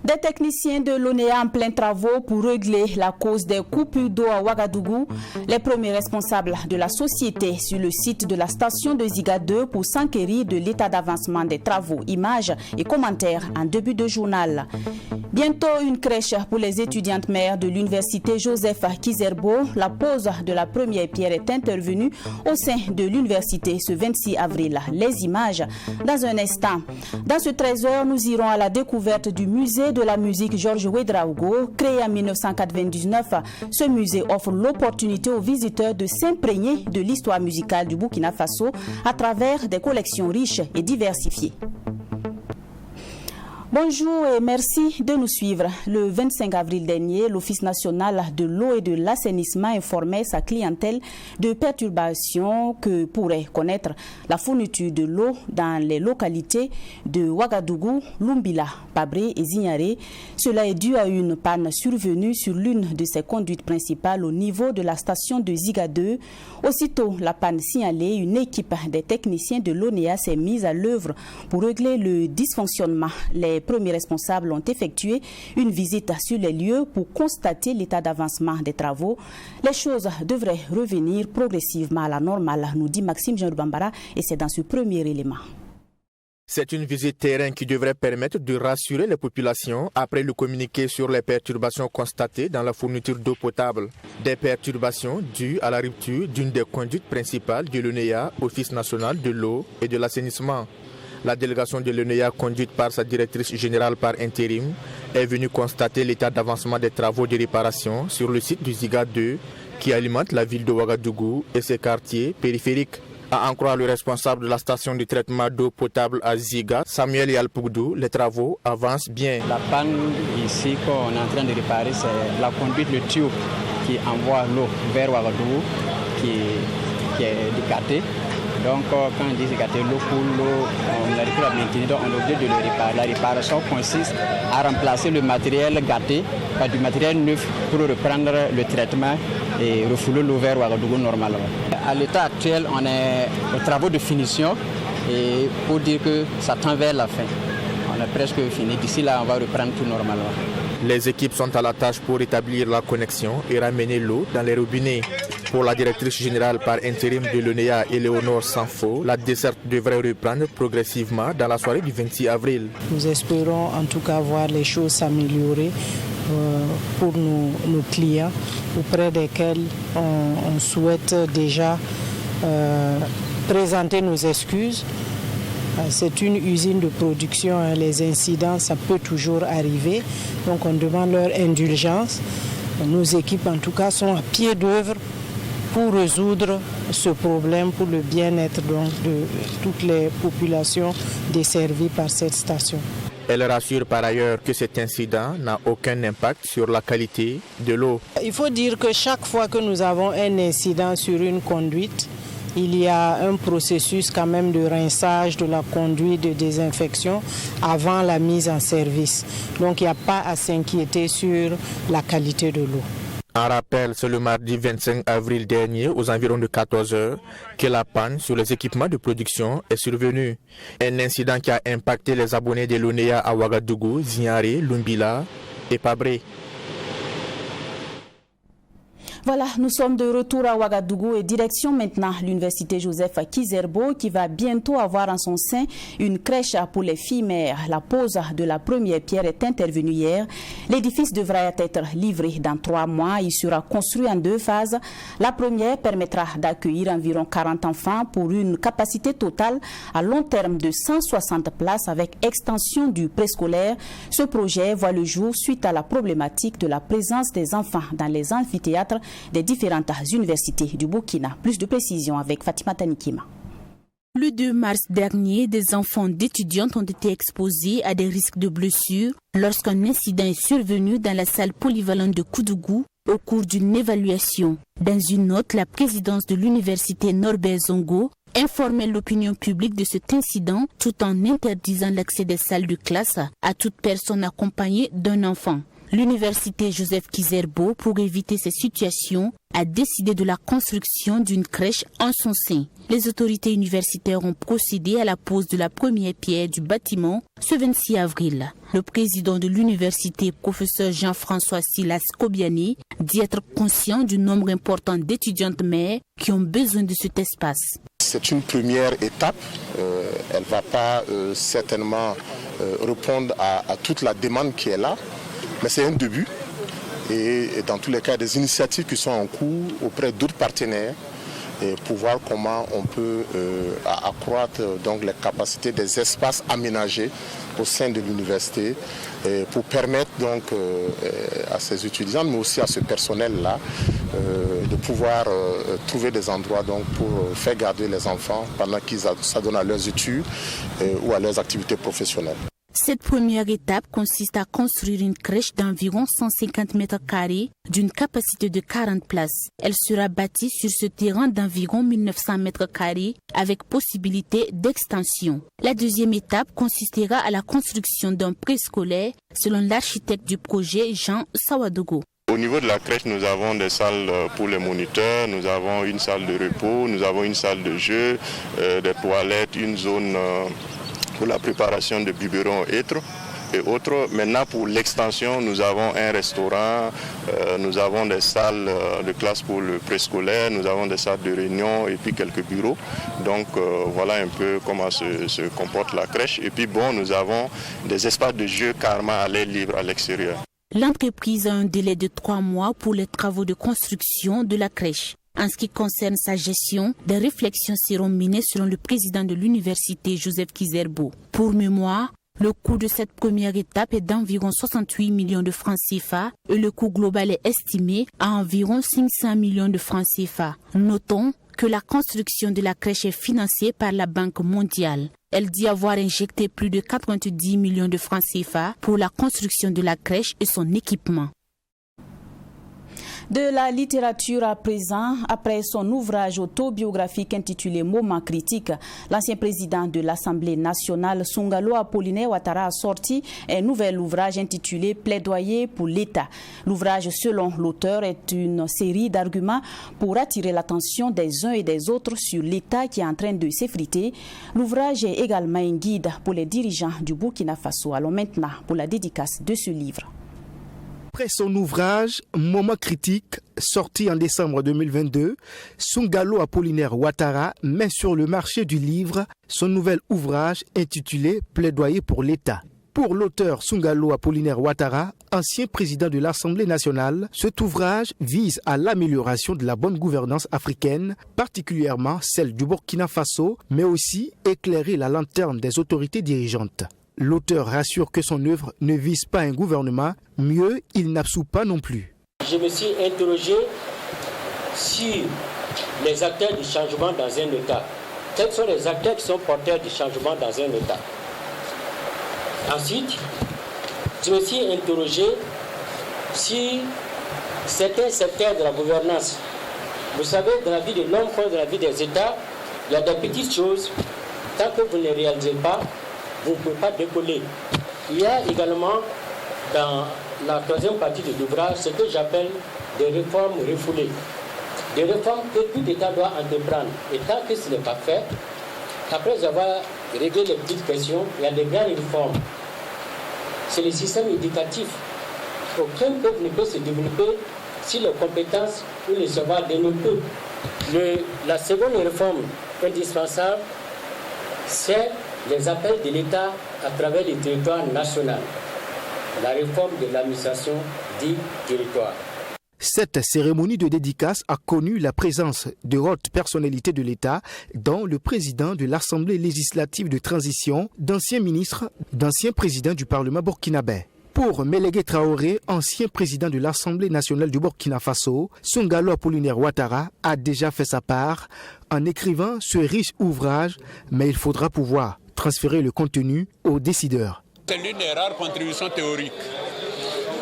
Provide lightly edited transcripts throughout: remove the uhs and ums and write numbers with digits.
Des techniciens de l'ONEA en plein travaux pour régler la cause des coupures d'eau à Ouagadougou. Les premiers responsables de la société sur le site de la station de Ziga 2 pour s'enquérir de l'état d'avancement des travaux. Images et commentaires en début de journal. Bientôt une crèche pour les étudiantes mères de l'université Joseph Kizerbo. La pose de la première pierre est intervenue au sein de l'université ce 26 avril. Les images dans un instant. Dans ce 13h, nous irons à la découverte du musée de la musique Georges Ouedraogo. Créé en 1999, ce musée offre l'opportunité aux visiteurs de s'imprégner de l'histoire musicale du Burkina Faso à travers des collections riches et diversifiées. Bonjour et merci de nous suivre. Le 25 avril dernier, l'Office national de l'eau et de l'assainissement informait sa clientèle de perturbations que pourrait connaître la fourniture de l'eau dans les localités de Ouagadougou, Lumbila, Pabré et Zignaré. Cela est dû à une panne survenue sur l'une de ses conduites principales au niveau de la station de Ziga 2. Aussitôt la panne signalée, une équipe des techniciens de l'ONEA s'est mise à l'œuvre pour régler le dysfonctionnement. Les premiers responsables ont effectué une visite sur les lieux pour constater l'état d'avancement des travaux. Les choses devraient revenir progressivement à la normale, nous dit Maxime Jean Bambara, et c'est dans ce premier élément. C'est une visite terrain qui devrait permettre de rassurer les populations après le communiqué sur les perturbations constatées dans la fourniture d'eau potable. Des perturbations dues à la rupture d'une des conduites principales de l'ONEA, Office national de l'eau et de l'assainissement. La délégation de l'ONEA, conduite par sa directrice générale par intérim, est venue constater l'état d'avancement des travaux de réparation sur le site du Ziga 2 qui alimente la ville de Ouagadougou et ses quartiers périphériques. À en croire le responsable de la station de traitement d'eau potable à Ziga, Samuel Yalpougdou, les travaux avancent bien. La panne ici qu'on est en train de réparer, c'est la conduite, le tube qui envoie l'eau vers Ouagadougou qui est décatée. Donc quand on dit écarter l'eau coule, on n'arrive plus à maintenir, donc on est obligé de le réparer. La réparation consiste à remplacer le matériel gâté par du matériel neuf pour reprendre le traitement et refouler l'eau vers Ouagadougou normalement. À l'état actuel, on est aux travaux de finition et pour dire que ça tend vers la fin. On est presque fini. D'ici là, on va reprendre tout normalement. Les équipes sont à la tâche pour rétablir la connexion et ramener l'eau dans les robinets. Pour la directrice générale par intérim de l'ONEA, Éléonore Sanfo, la desserte devrait reprendre progressivement dans la soirée du 26 avril. Nous espérons en tout cas voir les choses s'améliorer pour nos clients, auprès desquels on souhaite déjà présenter nos excuses. C'est une usine de production, les incidents, ça peut toujours arriver. Donc on demande leur indulgence. Nos équipes en tout cas sont à pied d'œuvre pour résoudre ce problème, pour le bien-être de toutes les populations desservies par cette station. Elle rassure par ailleurs que cet incident n'a aucun impact sur la qualité de l'eau. Il faut dire que chaque fois que nous avons un incident sur une conduite, il y a un processus quand même de rinçage de la conduite, de désinfection avant la mise en service. Donc il n'y a pas à s'inquiéter sur la qualité de l'eau. En rappel, c'est le mardi 25 avril dernier, aux environs de 14 h, que la panne sur les équipements de production est survenue. Un incident qui a impacté les abonnés de l'ONEA à Ouagadougou, Zignaré, Lumbila et Pabré. Voilà, nous sommes de retour à Ouagadougou et direction maintenant l'université Joseph Kizerbo qui va bientôt avoir en son sein une crèche pour les filles mères. La pose de la première pierre est intervenue hier. L'édifice devra être livré dans 3 mois. Il sera construit en 2 phases. La première permettra d'accueillir environ 40 enfants pour une capacité totale à long terme de 160 places avec extension du préscolaire. Ce projet voit le jour suite à la problématique de la présence des enfants dans les amphithéâtres des différentes universités du Burkina. Plus de précisions avec Fatima Tanikima. Le 2 mars dernier, des enfants d'étudiantes ont été exposés à des risques de blessures lorsqu'un incident est survenu dans la salle polyvalente de Koudougou au cours d'une évaluation. Dans une note, la présidence de l'université Norbert Zongo informait l'opinion publique de cet incident tout en interdisant l'accès des salles de classe à toute personne accompagnée d'un enfant. L'université Joseph Kizerbo, pour éviter ces situations, a décidé de la construction d'une crèche en son sein. Les autorités universitaires ont procédé à la pose de la première pierre du bâtiment ce 26 avril. Le président de l'université, professeur Jean-François Silas Kobiani, dit être conscient du nombre important d'étudiantes mères qui ont besoin de cet espace. C'est une première étape. Elle ne va pas certainement répondre à toute la demande qui est là. Mais c'est un début et dans tous les cas, des initiatives qui sont en cours auprès d'autres partenaires pour voir comment on peut accroître donc, les capacités des espaces aménagés au sein de l'université pour permettre donc, à ces étudiants, mais aussi à ce personnel-là, de pouvoir trouver des endroits donc, pour faire garder les enfants pendant qu'ils s'adonnent à leurs études ou à leurs activités professionnelles. Cette première étape consiste à construire une crèche d'environ 150 mètres carrés d'une capacité de 40 places. Elle sera bâtie sur ce terrain d'environ 1900 mètres carrés avec possibilité d'extension. La deuxième étape consistera à la construction d'un préscolaire selon l'architecte du projet Jean Sawadogo. Au niveau de la crèche, nous avons des salles pour les moniteurs, nous avons une salle de repos, nous avons une salle de jeu, des toilettes, une zone pour la préparation de biberons et autres. Maintenant, pour l'extension, nous avons un restaurant, nous avons des salles de classe pour le préscolaire, nous avons des salles de réunion et puis quelques bureaux. Donc voilà un peu comment se comporte la crèche. Et puis bon, nous avons des espaces de jeu carrément à l'air libre à l'extérieur. L'entreprise a un délai de 3 mois pour les travaux de construction de la crèche. En ce qui concerne sa gestion, des réflexions seront menées selon le président de l'université Joseph Kizerbo. Pour mémoire, le coût de cette première étape est d'environ 68 millions de francs CFA et le coût global est estimé à environ 500 millions de francs CFA. Notons que la construction de la crèche est financée par la Banque mondiale. Elle dit avoir injecté plus de 90 millions de francs CFA pour la construction de la crèche et son équipement. De la littérature à présent, après son ouvrage autobiographique intitulé Moment critique, l'ancien président de l'Assemblée nationale, Sungalo Apollinaire Ouattara, a sorti un nouvel ouvrage intitulé Plaidoyer pour l'État. L'ouvrage, selon l'auteur, est une série d'arguments pour attirer l'attention des uns et des autres sur l'État qui est en train de s'effriter. L'ouvrage est également un guide pour les dirigeants du Burkina Faso. Allons maintenant pour la dédicace de ce livre. Après son ouvrage Moment critique, sorti en décembre 2022, Sungalo Apollinaire Ouattara met sur le marché du livre son nouvel ouvrage intitulé Plaidoyer pour l'État. Pour l'auteur Sungalo Apollinaire Ouattara, ancien président de l'Assemblée nationale, cet ouvrage vise à l'amélioration de la bonne gouvernance africaine, particulièrement celle du Burkina Faso, mais aussi éclairer la lanterne des autorités dirigeantes. L'auteur rassure que son œuvre ne vise pas un gouvernement, mieux, il n'absout pas non plus. Je me suis interrogé sur les acteurs du changement dans un État. Quels sont les acteurs qui sont porteurs du changement dans un État? Ensuite, je me suis interrogé sur certains secteurs de la gouvernance. Vous savez, dans la vie de l'homme comme dans la vie des États, il y a des petites choses, tant que vous ne les réalisez pas, vous ne pouvez pas décoller. Il y a également dans la troisième partie de l'ouvrage ce que j'appelle des réformes refoulées. Des réformes que tout État doit entreprendre. Et tant que ce n'est pas fait, après avoir réglé les petites questions, il y a des grandes réformes. C'est le système éducatif. Aucun peuple ne peut se développer si les compétences ou les savoirs de nos peuples. La seconde réforme indispensable, c'est les appels de l'État à travers les territoires nationaux. La réforme de l'administration dit territoire. Cette cérémonie de dédicace a connu la présence de hautes personnalités de l'État, dont le président de l'Assemblée législative de transition, d'anciens ministres, d'anciens présidents du Parlement burkinabé. Pour Mélégué Traoré, ancien président de l'Assemblée nationale du Burkina Faso, Sungalo Apollinaire Ouattara a déjà fait sa part en écrivant ce riche ouvrage, mais il faudra pouvoir transférer le contenu aux décideurs. C'est l'une des rares contributions théoriques.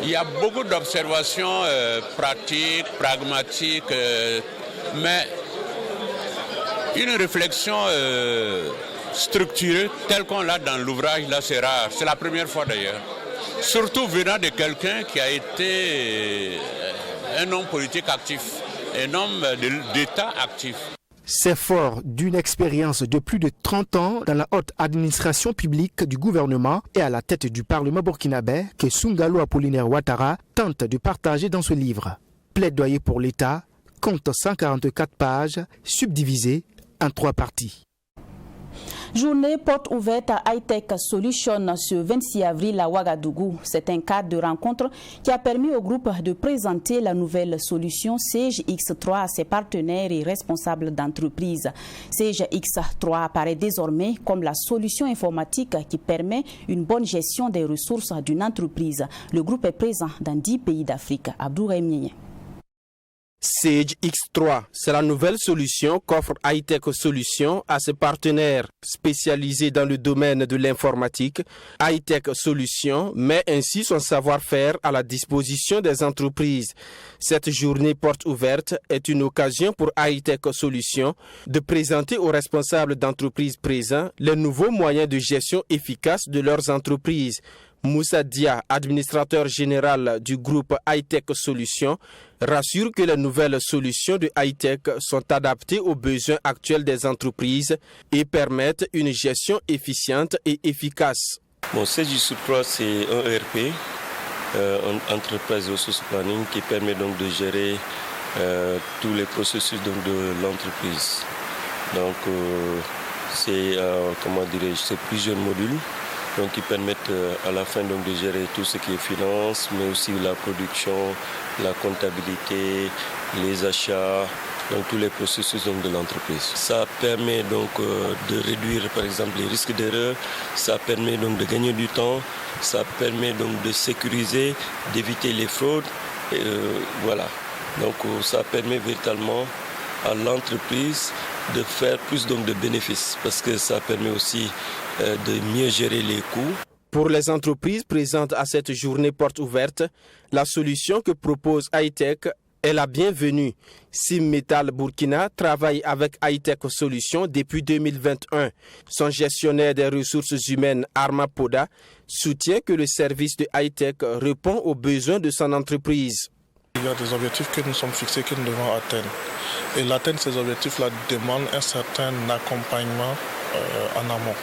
Il y a beaucoup d'observations pratiques, pragmatiques, mais une réflexion structurée telle qu'on l'a dans l'ouvrage, là, c'est rare. C'est la première fois d'ailleurs. Surtout venant de quelqu'un qui a été un homme politique actif, un homme d'État actif. C'est fort d'une expérience de plus de 30 ans dans la haute administration publique du gouvernement et à la tête du Parlement burkinabé que Sungalo Apollinaire Ouattara tente de partager dans ce livre. Plaidoyer pour l'État compte 144 pages subdivisées en 3 parties. Journée porte ouverte à High-Tech Solutions ce 26 avril à Ouagadougou. C'est un cadre de rencontre qui a permis au groupe de présenter la nouvelle solution Sage X3 à ses partenaires et responsables d'entreprise. Sage X3 apparaît désormais comme la solution informatique qui permet une bonne gestion des ressources d'une entreprise. Le groupe est présent dans 10 pays d'Afrique. Abdou Rémien. Sage X3, c'est la nouvelle solution qu'offre High-Tech Solutions à ses partenaires spécialisés dans le domaine de l'informatique. High-Tech Solutions met ainsi son savoir-faire à la disposition des entreprises. Cette journée porte ouverte est une occasion pour High-Tech Solutions de présenter aux responsables d'entreprises présents les nouveaux moyens de gestion efficaces de leurs entreprises. Moussa Dia, administrateur général du groupe High-Tech Solutions, rassure que les nouvelles solutions de High-Tech sont adaptées aux besoins actuels des entreprises et permettent une gestion efficiente et efficace. Sage X3, c'est un ERP, Enterprise Resource Planning, qui permet donc de gérer tous les processus donc, de l'entreprise. Donc, c'est plusieurs modules. Donc, qui permettent à la fin donc, de gérer tout ce qui est finance, mais aussi la production, la comptabilité, les achats, donc tous les processus donc, de l'entreprise. Ça permet donc de réduire par exemple les risques d'erreur, ça permet donc de gagner du temps, ça permet donc de sécuriser, d'éviter les fraudes, voilà. Donc ça permet véritablement à l'entreprise de faire plus donc, de bénéfices parce que ça permet aussi de mieux gérer les coûts. Pour les entreprises présentes à cette journée porte ouverte, la solution que propose High-Tech est la bienvenue. Simmetal Burkina travaille avec High-Tech Solutions depuis 2021. Son gestionnaire des ressources humaines, Arma Poda, soutient que le service de High-Tech répond aux besoins de son entreprise. Il y a des objectifs que nous sommes fixés que nous devons atteindre. Et l'atteinte de ces objectifs-là demande un certain accompagnement en amont.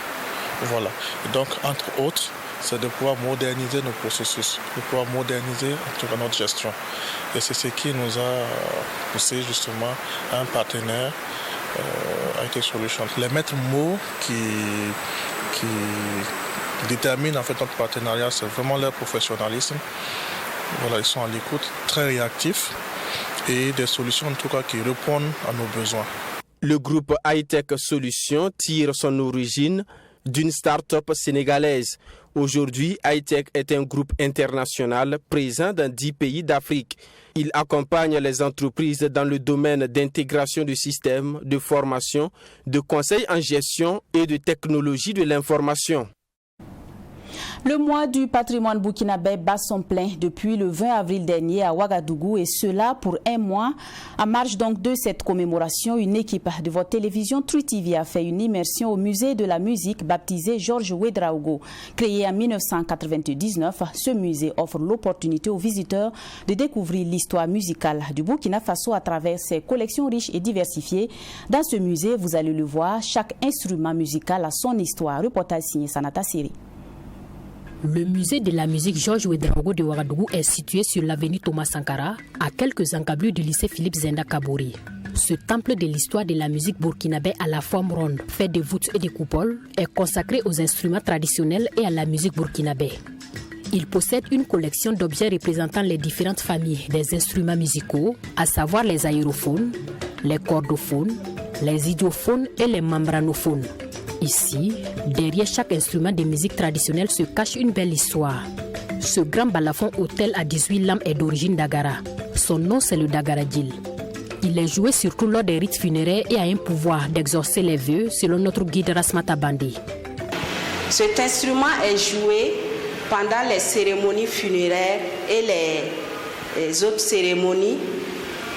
Voilà. Et donc, entre autres, c'est de pouvoir moderniser nos processus, de pouvoir moderniser en tout cas notre gestion. Et c'est ce qui nous a poussé justement à un partenaire, High-Tech Solutions. Les maîtres mots qui déterminent en fait notre partenariat, c'est vraiment leur professionnalisme. Voilà, ils sont à l'écoute, très réactifs et des solutions en tout cas qui répondent à nos besoins. Le groupe High-Tech Solutions tire son origine d'une start-up sénégalaise. Aujourd'hui, High-Tech est un groupe international présent dans 10 pays d'Afrique. Il accompagne les entreprises dans le domaine d'intégration de systèmes, de formation, de conseil en gestion et de technologie de l'information. Le mois du patrimoine burkinabé bat son plein depuis le 20 avril dernier à Ouagadougou et cela pour un mois. En marge donc de cette commémoration, une équipe de votre télévision True TV a fait une immersion au musée de la musique baptisé Georges Ouédraogo. Créé en 1999, ce musée offre l'opportunité aux visiteurs de découvrir l'histoire musicale du Burkina Faso à travers ses collections riches et diversifiées. Dans ce musée, vous allez le voir, chaque instrument musical a son histoire. Reportage signé Sanata Siri. Le musée de la musique Georges Ouédraogo de Ouagadougou est situé sur l'avenue Thomas Sankara, à quelques encablures du lycée Philippe Zenda Kabouri. Ce temple de l'histoire de la musique burkinabé à la forme ronde, fait de voûtes et de coupoles, est consacré aux instruments traditionnels et à la musique burkinabé. Il possède une collection d'objets représentant les différentes familles des instruments musicaux, à savoir les aérophones, les chordophones, les idiophones et les membranophones. Ici, derrière chaque instrument de musique traditionnelle se cache une belle histoire. Ce grand balafon hôtel à 18 lames est d'origine Dagara. Son nom, c'est le Dagara Djil. Il est joué surtout lors des rites funéraires et a un pouvoir d'exaucer les vœux, selon notre guide Rasmata Bandi. Cet instrument est joué pendant les cérémonies funéraires et les autres cérémonies.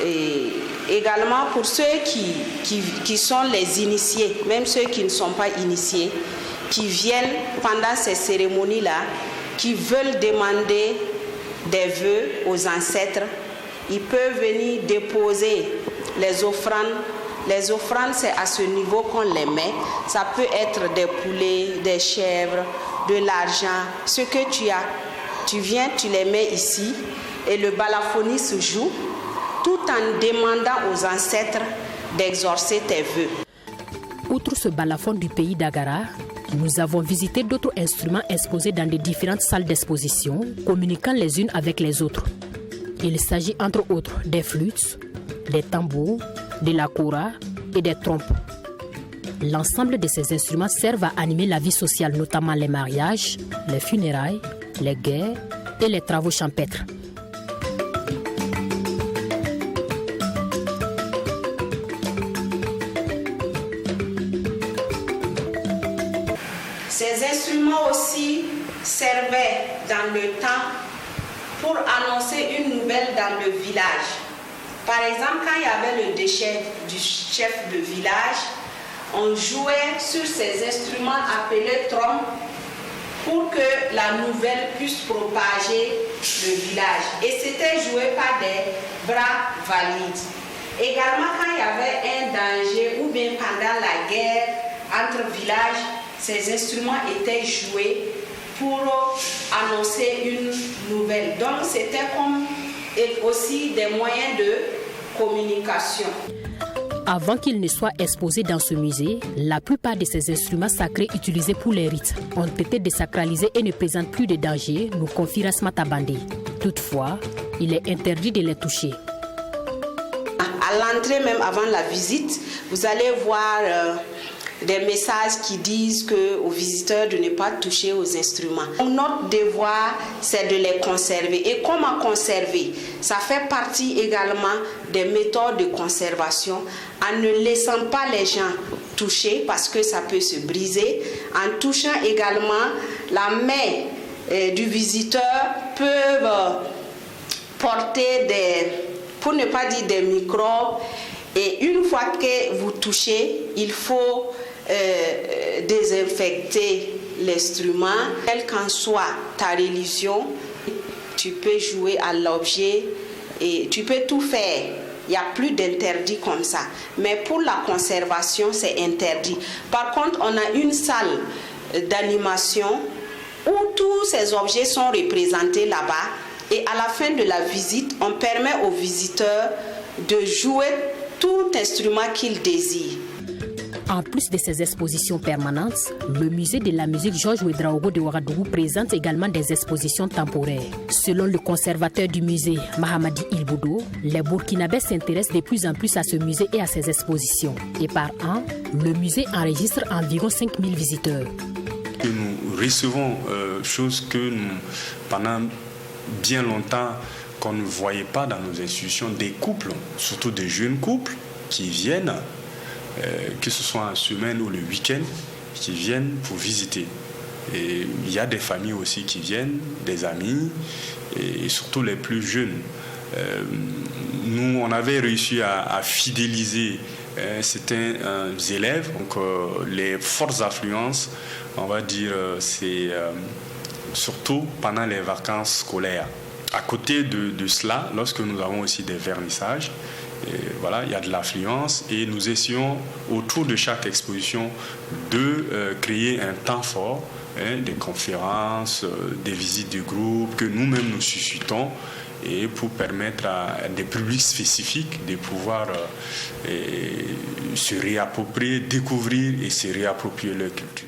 Et également pour ceux qui sont les initiés, même ceux qui ne sont pas initiés, qui viennent pendant ces cérémonies-là, qui veulent demander des vœux aux ancêtres, ils peuvent venir déposer les offrandes. Les offrandes, c'est à ce niveau qu'on les met. Ça peut être des poulets, des chèvres, de l'argent. Ce que tu as, tu viens, tu les mets ici et le balaphonie se joue tout en demandant aux ancêtres d'exaucer tes vœux. Outre ce balafon du pays d'Agara, nous avons visité d'autres instruments exposés dans des différentes salles d'exposition, communiquant les unes avec les autres. Il s'agit entre autres des flûtes, des tambours, de la kora et des trompes. L'ensemble de ces instruments servent à animer la vie sociale, notamment les mariages, les funérailles, les guerres et les travaux champêtres. Ces instruments aussi servaient dans le temps pour annoncer une nouvelle dans le village. Par exemple, quand il y avait le décès du chef de village, on jouait sur ces instruments appelés trompes pour que la nouvelle puisse propager le village. Et c'était joué par des bras valides. Également, quand il y avait un danger ou bien pendant la guerre entre villages, ces instruments étaient joués pour annoncer une nouvelle. Donc c'était comme aussi des moyens de communication. Avant qu'il ne soit exposé dans ce musée, la plupart de ces instruments sacrés utilisés pour les rites ont été désacralisés et ne présentent plus de danger, nous confie Rasmata Bandi. Toutefois, il est interdit de les toucher. À l'entrée, même avant la visite, vous allez voir des messages qui disent aux visiteurs de ne pas toucher aux instruments. Notre devoir, c'est de les conserver. Et comment conserver? Ça fait partie également des méthodes de conservation, en ne laissant pas les gens toucher parce que ça peut se briser, en touchant également la main du visiteur, peuvent porter pour ne pas dire des microbes. Et une fois que vous touchez, il faut désinfecter l'instrument. Quelle qu'en soit ta religion, tu peux jouer à l'objet et tu peux tout faire. Il n'y a plus d'interdit comme ça. Mais pour la conservation, c'est interdit. Par contre, on a une salle d'animation où tous ces objets sont représentés là-bas. Et à la fin de la visite, on permet aux visiteurs de jouer tout instrument qu'ils désirent. En plus de ces expositions permanentes, le musée de la musique Georges Ouédraogo de Ouagadougou présente également des expositions temporaires. Selon le conservateur du musée, Mahamadi Ilboudo, les Burkinabés s'intéressent de plus en plus à ce musée et à ses expositions. Et par an, le musée enregistre environ 5000 visiteurs. Et nous recevons choses que nous, pendant bien longtemps, qu'on ne voyait pas dans nos institutions, des couples, surtout des jeunes couples qui viennent, que ce soit en semaine ou le week-end, qui viennent pour visiter. Et il y a des familles aussi qui viennent, des amis, et surtout les plus jeunes. Nous, on avait réussi à fidéliser certains élèves, donc les fortes affluences, on va dire, c'est surtout pendant les vacances scolaires. À côté de cela, lorsque nous avons aussi des vernissages, voilà, il y a de l'affluence et nous essayons autour de chaque exposition de créer un temps fort, des conférences, des visites de groupe que nous-mêmes nous suscitons et pour permettre à des publics spécifiques de pouvoir se réapproprier, découvrir et se réapproprier leur culture.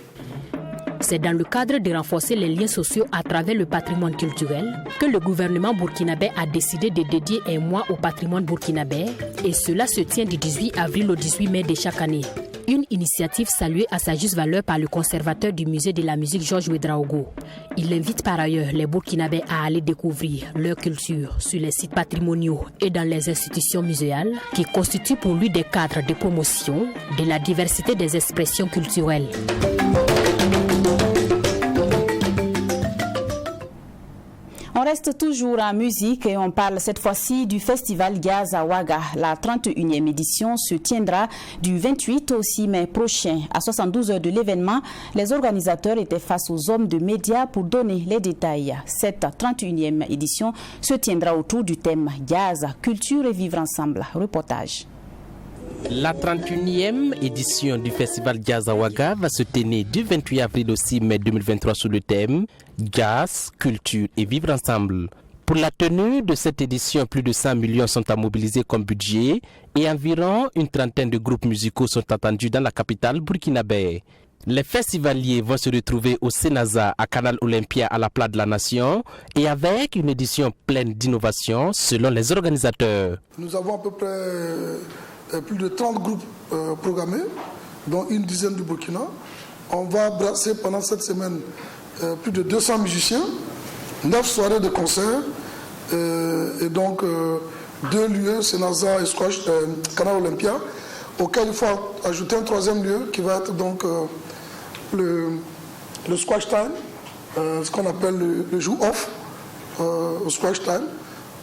C'est dans le cadre de renforcer les liens sociaux à travers le patrimoine culturel que le gouvernement burkinabé a décidé de dédier un mois au patrimoine burkinabé, et cela se tient du 18 avril au 18 mai de chaque année. Une initiative saluée à sa juste valeur par le conservateur du musée de la musique Georges Ouedraogo. Il invite par ailleurs les Burkinabés à aller découvrir leur culture sur les sites patrimoniaux et dans les institutions muséales qui constituent pour lui des cadres de promotion de la diversité des expressions culturelles. On reste toujours en musique et on parle cette fois-ci du festival Jazz à Ouaga. La 31e édition se tiendra du 28 au 6 mai prochain. À 72 heures de l'événement, les organisateurs étaient face aux hommes de médias pour donner les détails. Cette 31e édition se tiendra autour du thème Jazz, culture et vivre ensemble. Reportage. La 31e édition du festival Jazz à Ouaga va se tenir du 28 avril au 6 mai 2023 sous le thème Jazz, culture et vivre ensemble. Pour la tenue de cette édition, plus de 100 millions sont à mobiliser comme budget et environ une trentaine de groupes musicaux sont attendus dans la capitale burkinabé. Les festivaliers vont se retrouver au Sénaza à Canal Olympia à la Place de la Nation et avec une édition pleine d'innovation selon les organisateurs. Nous avons à peu près plus de 30 groupes programmés, dont une dizaine du Burkina. On va brasser pendant cette semaine plus de 200 musiciens, 9 soirées de concerts, et donc 2 lieux, Sénaza et Squash, Canal Olympia, auquel il faut ajouter un troisième lieu qui va être donc le Squash Time, ce qu'on appelle le jour off au Squash Time.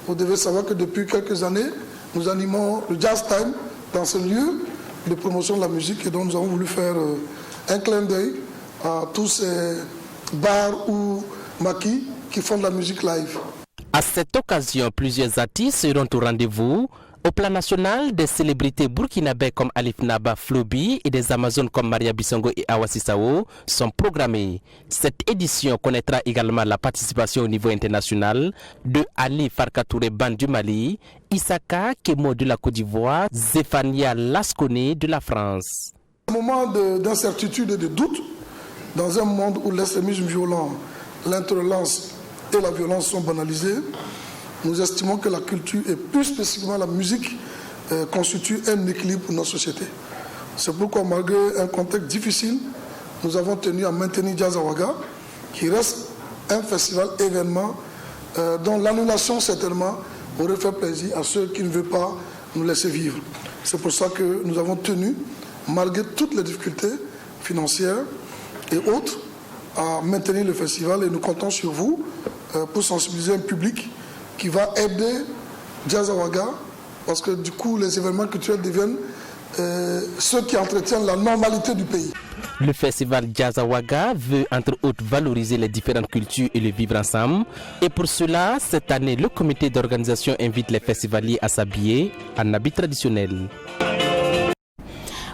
Vous devez savoir que depuis quelques années, nous animons le Jazz Time dans ce lieu de promotion de la musique, et donc nous avons voulu faire un clin d'œil à tous ces bars ou maquis qui font de la musique live. À cette occasion, plusieurs artistes seront au rendez-vous. Au plan national, des célébrités burkinabés comme Alif Naba Flobi et des Amazones comme Maria Bissongo et Awa Sissao sont programmées. Cette édition connaîtra également la participation au niveau international de Ali Farkatouré Ban du Mali, Isaka Kemo de la Côte d'Ivoire, Zéphania Lascone de la France. Un moment d'incertitude et de doute, dans un monde où l'extrémisme violent, l'intolérance et la violence sont banalisées, nous estimons que la culture et plus spécifiquement la musique constitue un équilibre pour notre société. C'est pourquoi, malgré un contexte difficile, nous avons tenu à maintenir Jazz à Ouaga, qui reste un festival événement dont l'annulation certainement aurait fait plaisir à ceux qui ne veulent pas nous laisser vivre. C'est pour ça que nous avons tenu, malgré toutes les difficultés financières et autres, à maintenir le festival, et nous comptons sur vous pour sensibiliser un public qui va aider Jazz à Ouaga, parce que du coup les événements culturels deviennent ceux qui entretiennent la normalité du pays. Le festival Jazz à Ouaga veut entre autres valoriser les différentes cultures et le vivre ensemble. Et pour cela, cette année, le comité d'organisation invite les festivaliers à s'habiller en habits traditionnels.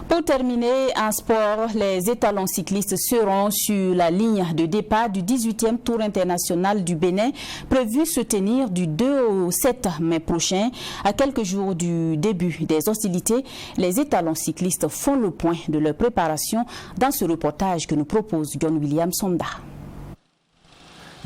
Pour terminer, en sport, les étalons cyclistes seront sur la ligne de départ du 18e Tour international du Bénin, prévu se tenir du 2 au 7 mai prochain. À quelques jours du début des hostilités, les étalons cyclistes font le point de leur préparation dans ce reportage que nous propose John William Sonda.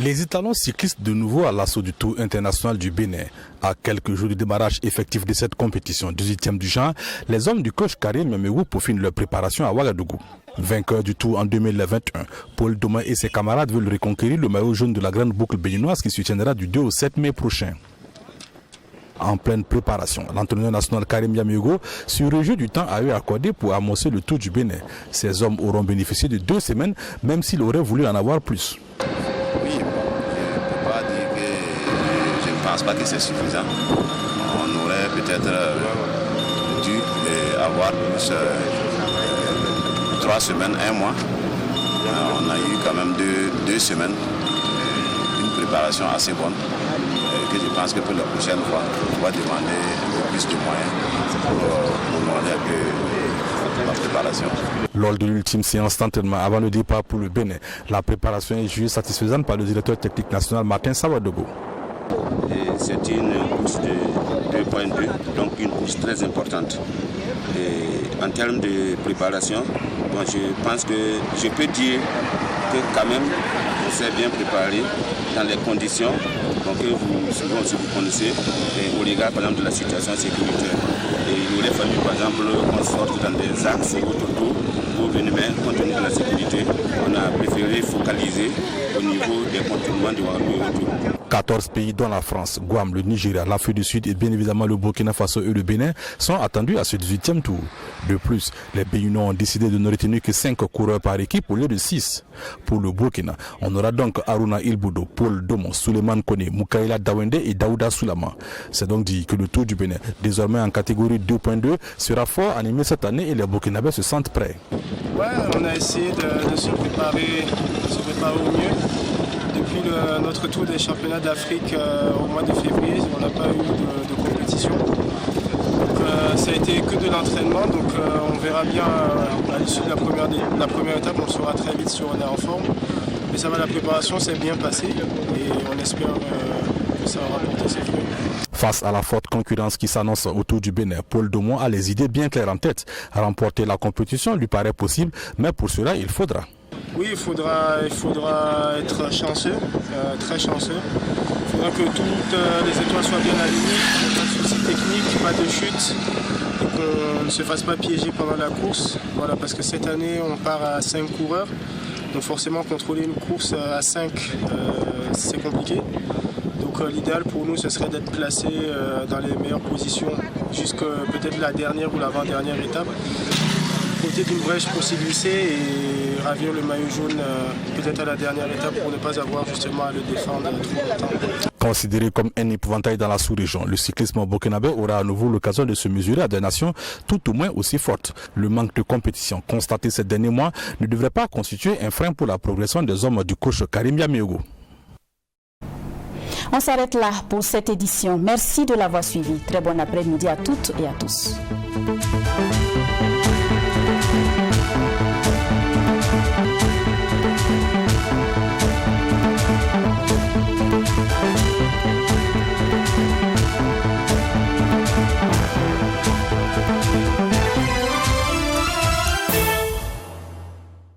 Les étalons cyclistes de nouveau à l'assaut du Tour international du Bénin. À quelques jours du démarrage effectif de cette compétition 18e du genre, les hommes du coach Karim Memegou peaufinent leur préparation à Ouagadougou. Vainqueur du Tour en 2021, Paul Domain et ses camarades veulent reconquérir le maillot jaune de la grande boucle béninoise qui se tiendra du 2 au 7 mai prochain. En pleine préparation, l'entraîneur national Karim Yamego se réjouit du temps à eux accordé pour amorcer le Tour du Bénin. Ces hommes auront bénéficié de 2 semaines, même s'ils auraient voulu en avoir plus. Oui, je ne peux pas dire que je ne pense pas que c'est suffisant. On aurait peut-être dû avoir plus 3 semaines, 1 mois. On a eu quand même 2 semaines, une préparation assez bonne. Que je pense que pour la prochaine fois, on va demander un peu plus de moyens pour demander un peu la préparation. Lors de l'ultime séance d'entraînement avant le départ pour le Bénin, la préparation est jugée satisfaisante par le directeur technique national Martin Sawadogo. C'est une course de 2.2, donc une course très importante. Et en termes de préparation, Donc je pense que je peux dire que quand même on s'est bien préparé dans les conditions que vous connaissez au regard par exemple de la situation sécuritaire. Et il aurait fallu par exemple qu'on sorte dans des axes autour pour venir, mais compte tenu de la sécurité, on a préféré focaliser au niveau des contournements du Ouagadougou. 14 pays dont la France, Guam, le Nigeria, l'Afrique du Sud et bien évidemment le Burkina Faso et le Bénin sont attendus à ce 18e tour. De plus, les Béninois ont décidé de ne retenir que 5 coureurs par équipe au lieu de 6. Pour le Burkina, on aura donc Aruna Ilboudo, Paul Domon, Suleiman Kone, Moukaila Dawende et Daouda Soulama. C'est donc dit que le Tour du Bénin, désormais en catégorie 2.2, sera fort animé cette année et les Burkinabés se sentent prêts. Ouais, on a essayé de se préparer au mieux. Depuis notre tour des championnats d'Afrique au mois de février, on n'a pas eu de compétition. Donc, ça a été que de l'entraînement, donc on verra bien à l'issue de la première étape, on saura très vite si on est en forme. Mais ça va, la préparation s'est bien passée et on espère que ça va rapporter ses fruits. Face à la forte concurrence qui s'annonce autour du Bénin, Paul Domon a les idées bien claires en tête. Remporter la compétition lui paraît possible, mais pour cela il faudra. Oui, il faudra être chanceux, très chanceux. Il faudra que toutes les étoiles soient bien alignées, pas de soucis techniques, pas de chute, et qu'on ne se fasse pas piéger pendant la course. Voilà, parce que cette année, on part à 5 coureurs, donc forcément contrôler une course à 5, c'est compliqué. Donc l'idéal pour nous, ce serait d'être placé dans les meilleures positions jusqu'à peut-être la dernière ou l'avant-dernière étape. Côté d'une brèche pour s'y glisser et ravir le maillot jaune peut-être à la dernière étape pour ne pas avoir justement à le défendre trop longtemps. Considéré comme un épouvantail dans la sous-région, le cyclisme burkinabé aura à nouveau l'occasion de se mesurer à des nations tout au moins aussi fortes. Le manque de compétition constaté ces derniers mois ne devrait pas constituer un frein pour la progression des hommes du coach Karim Yaméogo. On s'arrête là pour cette édition. Merci de l'avoir suivi. Très bon après-midi à toutes et à tous.